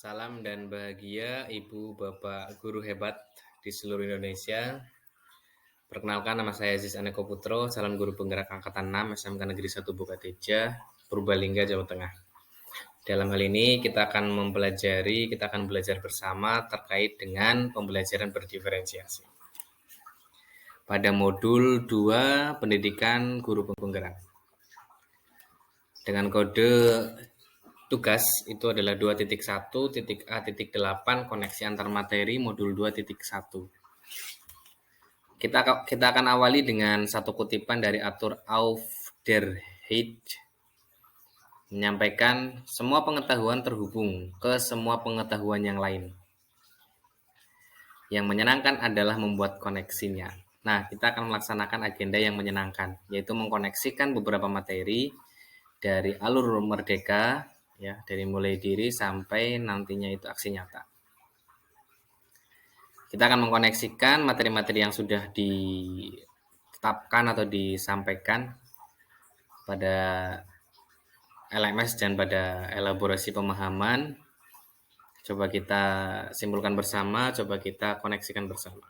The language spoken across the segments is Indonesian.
Salam dan bahagia Ibu Bapak Guru hebat di seluruh Indonesia. Perkenalkan, nama saya Aziz Aneko Putro, calon guru penggerak angkatan 6 SMK Negeri 1 Bukateja, Purbalingga, Jawa Tengah. Dalam hal ini kita akan belajar bersama terkait dengan pembelajaran berdiferensiasi. Pada modul 2 pendidikan guru penggerak. Dengan kode tugas itu adalah 2.1.A.8 koneksi antar materi modul 2.1. Kita akan awali dengan satu kutipan dari Arthur Auf der Heide, menyampaikan semua pengetahuan terhubung ke semua pengetahuan yang lain. Yang menyenangkan adalah membuat koneksinya. Nah, kita akan melaksanakan agenda yang menyenangkan, yaitu mengkoneksikan beberapa materi dari alur merdeka, ya, dari mulai diri sampai nantinya itu aksi nyata. Kita akan mengkoneksikan materi-materi yang sudah ditetapkan atau disampaikan pada LMS dan pada elaborasi pemahaman. Coba kita simpulkan bersama, coba kita koneksikan bersama.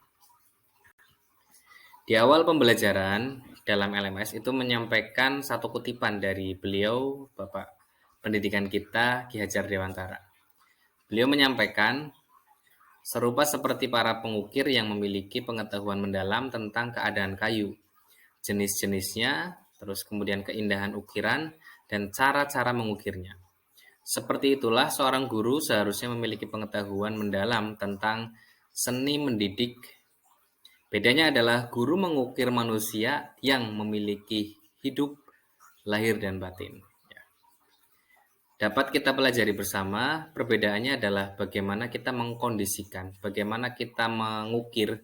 Di awal pembelajaran dalam LMS itu menyampaikan satu kutipan dari beliau, Bapak Pendidikan kita, Ki Hajar Dewantara. Beliau menyampaikan, serupa seperti para pengukir yang memiliki pengetahuan mendalam tentang keadaan kayu, jenis-jenisnya, terus kemudian keindahan ukiran, dan cara-cara mengukirnya. Seperti itulah seorang guru seharusnya memiliki pengetahuan mendalam tentang seni mendidik. Bedanya adalah guru mengukir manusia yang memiliki hidup, lahir, dan batin. Dapat kita pelajari bersama, perbedaannya adalah bagaimana kita mengkondisikan, bagaimana kita mengukir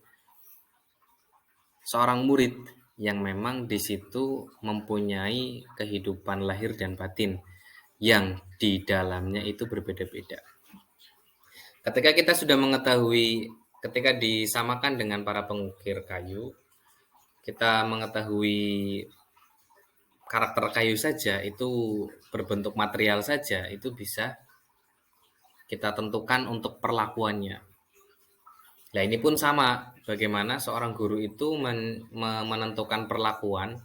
seorang murid yang memang di situ mempunyai kehidupan lahir dan batin yang di dalamnya itu berbeda-beda. Ketika kita sudah mengetahui, ketika disamakan dengan para pengukir kayu, kita mengetahui karakter kayu saja, itu berbentuk material saja, itu bisa kita tentukan untuk perlakuannya. Nah, ini pun sama, bagaimana seorang guru itu menentukan perlakuan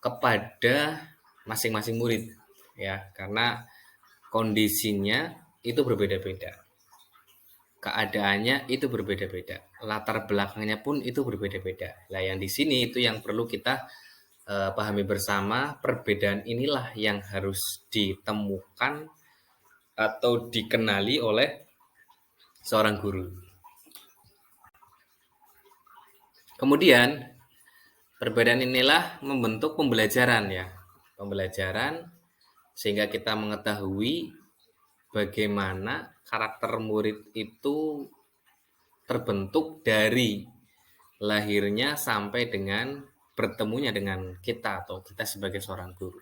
kepada masing-masing murid, ya, karena kondisinya itu berbeda-beda, keadaannya itu berbeda-beda, latar belakangnya pun itu berbeda-beda. Nah, yang di sini itu yang perlu kita pahami bersama. Perbedaan inilah yang harus ditemukan atau dikenali oleh seorang guru. Kemudian perbedaan inilah membentuk pembelajaran, ya. Pembelajaran sehingga kita mengetahui bagaimana karakter murid itu terbentuk dari lahirnya sampai dengan bertemunya dengan kita atau kita sebagai seorang guru.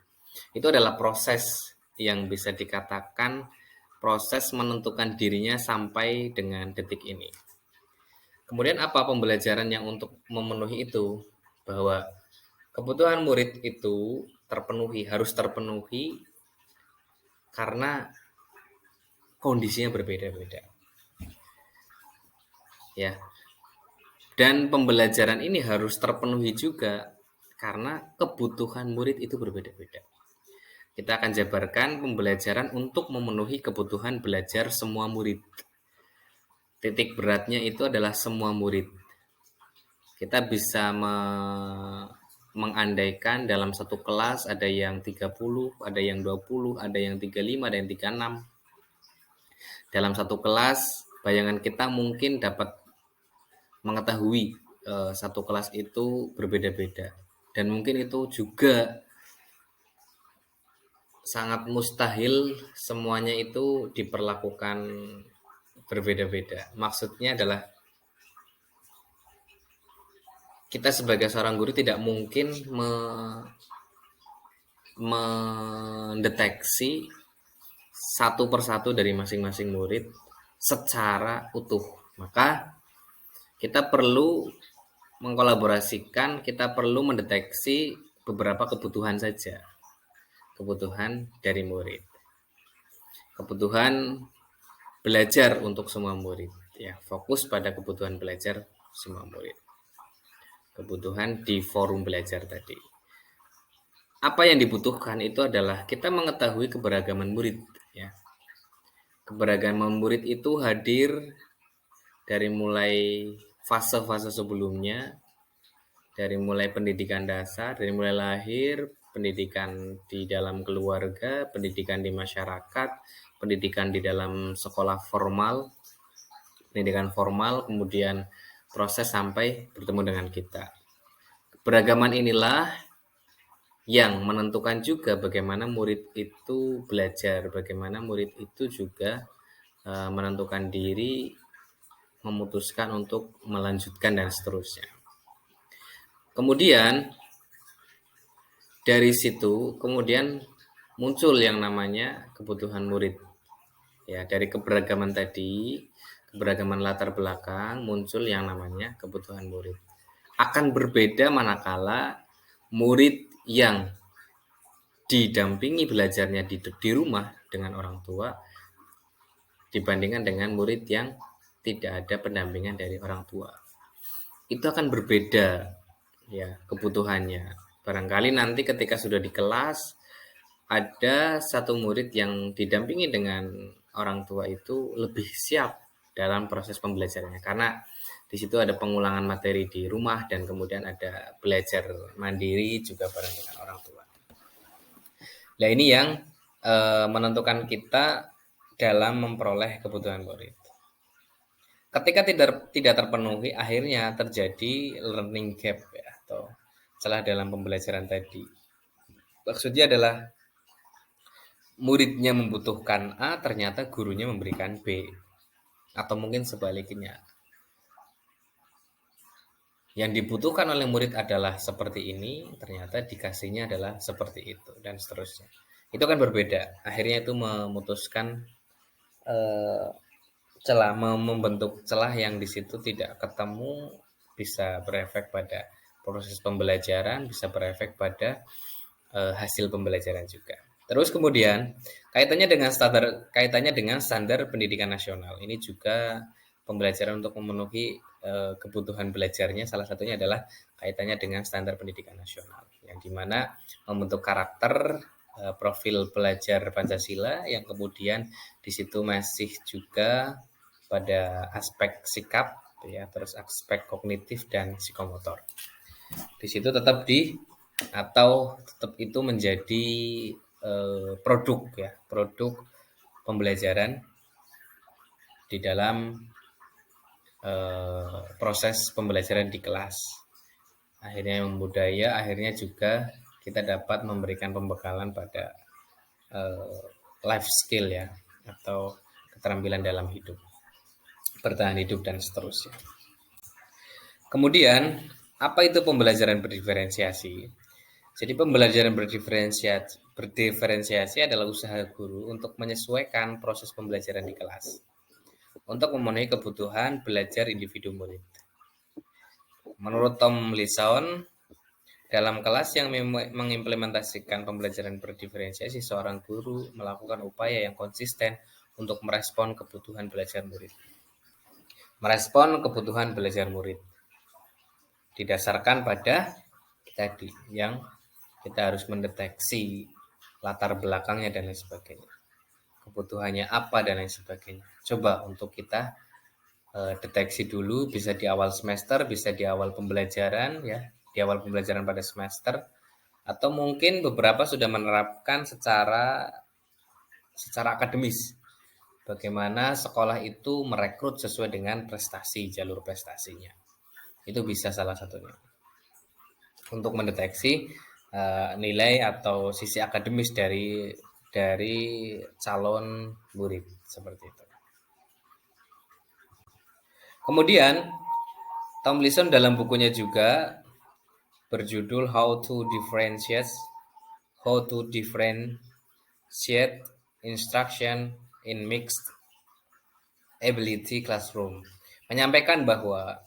Itu adalah proses yang bisa dikatakan proses menentukan dirinya sampai dengan detik ini. Kemudian apa pembelajaran yang untuk memenuhi itu? Bahwa kebutuhan murid itu harus terpenuhi karena kondisinya berbeda-beda. Ya. Dan pembelajaran ini harus terpenuhi juga karena kebutuhan murid itu berbeda-beda. Kita akan jabarkan pembelajaran untuk memenuhi kebutuhan belajar semua murid. Titik beratnya itu adalah semua murid. Kita bisa mengandaikan dalam satu kelas ada yang 30, ada yang 20, ada yang 35, ada yang 36. Dalam satu kelas, bayangan kita mungkin dapat mengetahui satu kelas itu berbeda-beda. Dan mungkin itu juga sangat mustahil semuanya itu diperlakukan berbeda-beda. Maksudnya adalah kita sebagai seorang guru tidak mungkin mendeteksi satu persatu dari masing-masing murid secara utuh. Maka kita perlu mengkolaborasikan, kita perlu mendeteksi beberapa kebutuhan saja. Kebutuhan dari murid. Kebutuhan belajar untuk semua murid, ya, fokus pada kebutuhan belajar semua murid, kebutuhan di forum belajar tadi. Apa yang dibutuhkan itu adalah kita mengetahui keberagaman murid, ya. Keberagaman murid itu hadir dari mulai fase-fase sebelumnya, dari mulai pendidikan dasar, dari mulai lahir, pendidikan di dalam keluarga, pendidikan di masyarakat, pendidikan di dalam sekolah formal, pendidikan formal, kemudian proses sampai bertemu dengan kita. Keberagaman inilah yang menentukan juga bagaimana murid itu belajar, bagaimana murid itu juga menentukan diri, memutuskan untuk melanjutkan dan seterusnya. Kemudian dari situ kemudian muncul yang namanya kebutuhan murid. Ya, dari keberagaman tadi, keberagaman latar belakang, muncul yang namanya kebutuhan murid. Akan berbeda manakala murid yang didampingi belajarnya di rumah dengan orang tua dibandingkan dengan murid yang tidak ada pendampingan dari orang tua. Itu akan berbeda, ya, kebutuhannya. Barangkali nanti ketika sudah di kelas ada satu murid yang didampingi dengan orang tua itu lebih siap dalam proses pembelajarannya, karena di situ ada pengulangan materi di rumah dan kemudian ada belajar mandiri juga bareng dengan orang tua. Nah, ini yang menentukan kita dalam memperoleh kebutuhan murid. Ketika tidak terpenuhi, akhirnya terjadi learning gap, ya, atau celah dalam pembelajaran tadi. Maksudnya adalah muridnya membutuhkan A, ternyata gurunya memberikan B, atau mungkin sebaliknya. Yang dibutuhkan oleh murid adalah seperti ini, ternyata dikasihnya adalah seperti itu, dan seterusnya. Itu kan berbeda. Akhirnya itu memutuskan celah, membentuk celah yang di situ tidak ketemu, bisa berefek pada proses pembelajaran, bisa berefek pada hasil pembelajaran juga. Terus kemudian kaitannya dengan standar pendidikan nasional. Ini juga pembelajaran untuk memenuhi kebutuhan belajarnya, salah satunya adalah kaitannya dengan standar pendidikan nasional, yang dimana membentuk karakter profil pelajar Pancasila, yang kemudian di situ masih juga pada aspek sikap, ya, terus aspek kognitif dan psikomotor. Di situ tetap itu menjadi produk, ya, produk pembelajaran di dalam proses pembelajaran di kelas. Akhirnya yang budaya, akhirnya juga kita dapat memberikan pembekalan pada life skill, ya, atau keterampilan dalam hidup, bertahan hidup dan seterusnya. Kemudian, apa itu pembelajaran berdiferensiasi? Jadi pembelajaran berdiferensiasi adalah usaha guru untuk menyesuaikan proses pembelajaran di kelas untuk memenuhi kebutuhan belajar individu murid. Menurut Tom Lisson, dalam kelas yang mengimplementasikan pembelajaran berdiferensiasi, seorang guru melakukan upaya yang konsisten untuk merespon kebutuhan belajar murid. Merespon kebutuhan belajar murid didasarkan pada tadi yang kita harus mendeteksi latar belakangnya dan lain sebagainya, kebutuhannya apa dan lain sebagainya. Coba untuk kita deteksi dulu, bisa di awal semester, bisa di awal pembelajaran, ya, di awal pembelajaran pada semester, atau mungkin beberapa sudah menerapkan secara akademis bagaimana sekolah itu merekrut sesuai dengan prestasi, jalur prestasinya. Itu bisa salah satunya untuk mendeteksi nilai atau sisi akademis dari calon murid, seperti itu. Kemudian Tom Lisson dalam bukunya juga berjudul How to Differentiate Instruction in Mixed Ability Classroom menyampaikan bahwa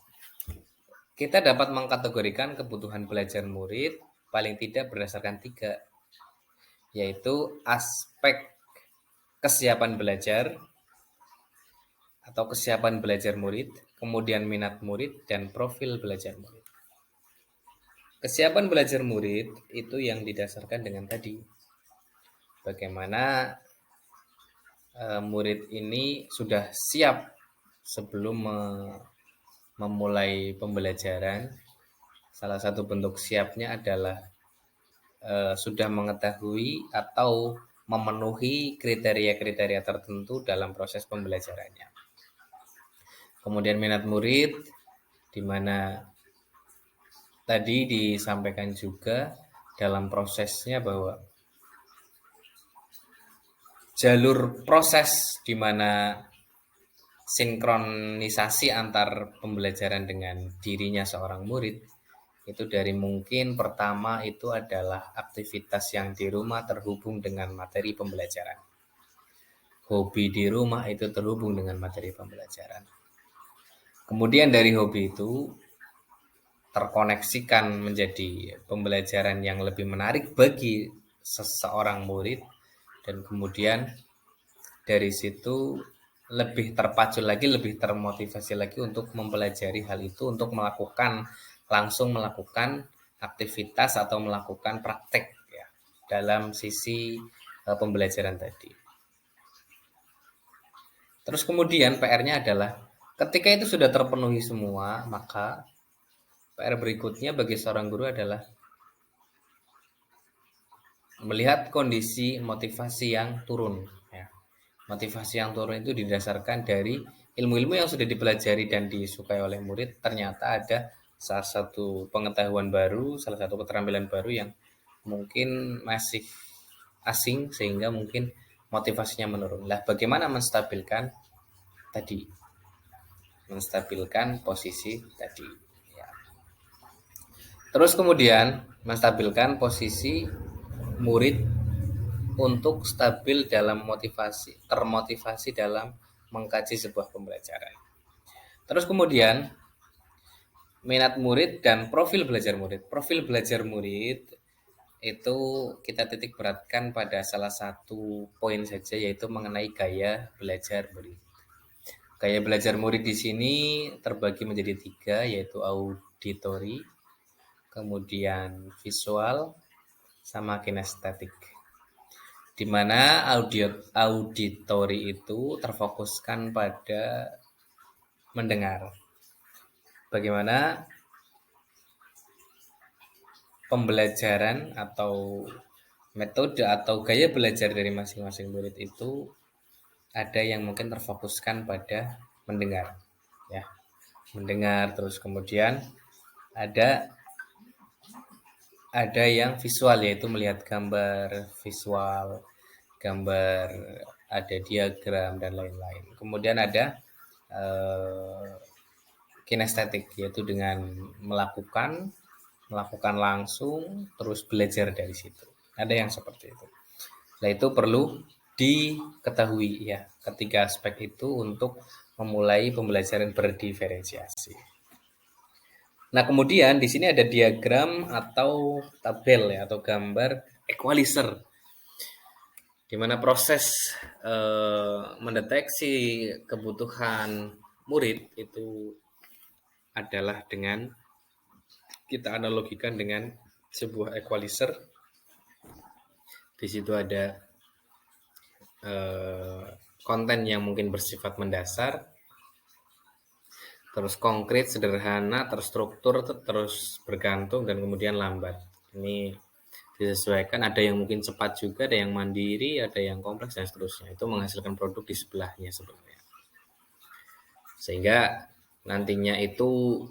kita dapat mengkategorikan kebutuhan belajar murid paling tidak berdasarkan 3, yaitu aspek kesiapan belajar, atau kesiapan belajar murid, kemudian minat murid, dan profil belajar murid. Kesiapan belajar murid itu yang didasarkan dengan tadi, bagaimana murid ini sudah siap sebelum memulai pembelajaran. Salah satu bentuk siapnya adalah sudah mengetahui atau memenuhi kriteria-kriteria tertentu dalam proses pembelajarannya. Kemudian minat murid, di mana tadi disampaikan juga dalam prosesnya bahwa jalur proses di mana sinkronisasi antar pembelajaran dengan dirinya seorang murid itu dari mungkin pertama itu adalah aktivitas yang di rumah terhubung dengan materi pembelajaran. Hobi di rumah itu terhubung dengan materi pembelajaran. Kemudian dari hobi itu terkoneksikan menjadi pembelajaran yang lebih menarik bagi seseorang murid, dan kemudian dari situ lebih terpacu lagi, lebih termotivasi lagi untuk mempelajari hal itu, untuk langsung melakukan aktivitas atau melakukan praktek ya dalam sisi pembelajaran tadi. Terus kemudian PR-nya adalah ketika itu sudah terpenuhi semua, maka PR berikutnya bagi seorang guru adalah melihat kondisi motivasi yang turun ya. Motivasi yang turun itu didasarkan dari ilmu-ilmu yang sudah dipelajari dan disukai oleh murid. Ternyata ada salah satu pengetahuan baru, salah satu keterampilan baru yang mungkin masih asing sehingga mungkin motivasinya menurun. Lah, bagaimana menstabilkan tadi? Menstabilkan posisi tadi ya. Terus kemudian menstabilkan posisi murid untuk stabil dalam termotivasi dalam mengkaji sebuah pembelajaran. Terus kemudian minat murid dan profil belajar murid. Profil belajar murid itu kita titik beratkan pada salah satu poin saja, yaitu mengenai gaya belajar murid. Gaya belajar murid di sini terbagi menjadi 3, yaitu auditory, kemudian visual, sama kinestetik. Di mana auditory itu terfokuskan pada mendengar. Bagaimana pembelajaran atau metode atau gaya belajar dari masing-masing murid itu ada yang mungkin terfokuskan pada mendengar ya. Mendengar, terus kemudian ada yang visual, yaitu melihat gambar visual, gambar, ada diagram dan lain-lain. Kemudian ada kinestetik, yaitu dengan melakukan langsung terus belajar dari situ. Ada yang seperti itu. Nah, itu perlu diketahui ya ketiga aspek itu untuk memulai pembelajaran berdiferensiasi. Nah, kemudian di sini ada diagram atau tabel ya, atau gambar equalizer, di mana proses mendeteksi kebutuhan murid itu adalah dengan kita analogikan dengan sebuah equalizer. Di situ ada konten yang mungkin bersifat mendasar, terus konkret, sederhana, terstruktur, terus bergantung, dan kemudian lambat. Ini disesuaikan, ada yang mungkin cepat juga, ada yang mandiri, ada yang kompleks, dan seterusnya. Itu menghasilkan produk di sebelahnya sebenarnya. Sehingga nantinya itu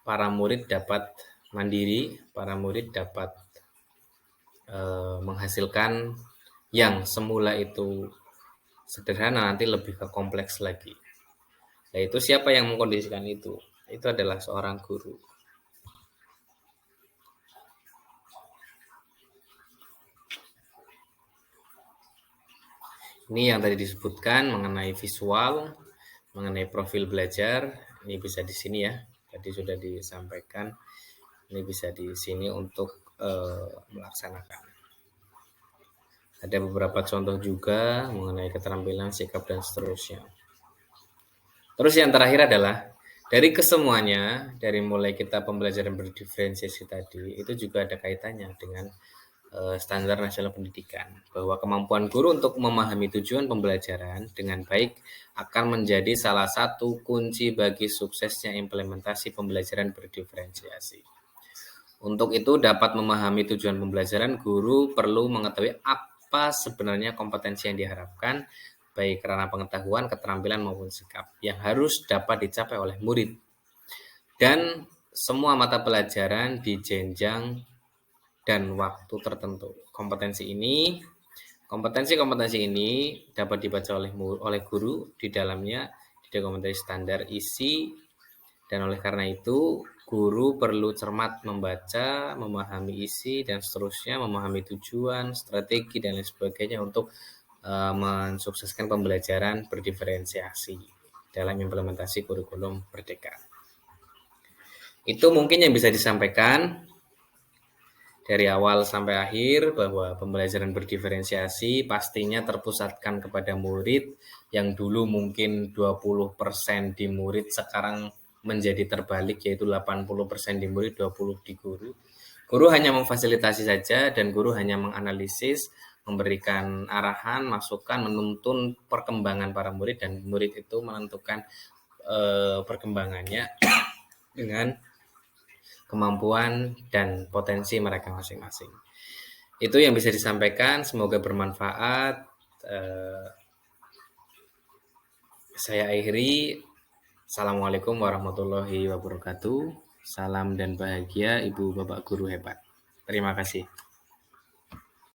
para murid dapat mandiri, para murid dapat menghasilkan yang semula itu sederhana nanti lebih ke kompleks lagi. Nah, itu siapa yang mengkondisikan itu? Itu adalah seorang guru. Ini yang tadi disebutkan mengenai visual, mengenai profil belajar. Ini bisa di sini ya. Tadi sudah disampaikan. Ini bisa di sini untuk melaksanakan. Ada beberapa contoh juga mengenai keterampilan, sikap, dan seterusnya. Terus yang terakhir adalah dari kesemuanya, dari mulai kita pembelajaran berdiferensiasi tadi, itu juga ada kaitannya dengan standar nasional pendidikan, bahwa kemampuan guru untuk memahami tujuan pembelajaran dengan baik akan menjadi salah satu kunci bagi suksesnya implementasi pembelajaran berdiferensiasi. Untuk itu, dapat memahami tujuan pembelajaran, guru perlu mengetahui apa sebenarnya kompetensi yang diharapkan, baik karena pengetahuan, keterampilan maupun sikap, yang harus dapat dicapai oleh murid. Dan semua mata pelajaran di jenjang dan waktu tertentu. Kompetensi-kompetensi ini dapat dibaca oleh guru di dalamnya, di kompetensi standar isi, dan oleh karena itu guru perlu cermat membaca, memahami isi, dan seterusnya, memahami tujuan, strategi, dan lain sebagainya untuk mensukseskan pembelajaran berdiferensiasi dalam implementasi kurikulum Merdeka. Itu mungkin yang bisa disampaikan dari awal sampai akhir, bahwa pembelajaran berdiferensiasi pastinya terpusatkan kepada murid, yang dulu mungkin 20% di murid, sekarang menjadi terbalik, yaitu 80% di murid, 20% di guru. Guru hanya memfasilitasi saja, dan guru hanya menganalisis, memberikan arahan, masukan, menuntun perkembangan para murid, dan murid itu menentukan perkembangannya dengan kemampuan dan potensi mereka masing-masing. Itu yang bisa disampaikan, semoga bermanfaat. Saya akhiri. Assalamualaikum warahmatullahi wabarakatuh. Salam dan bahagia Ibu Bapak Guru hebat. Terima kasih.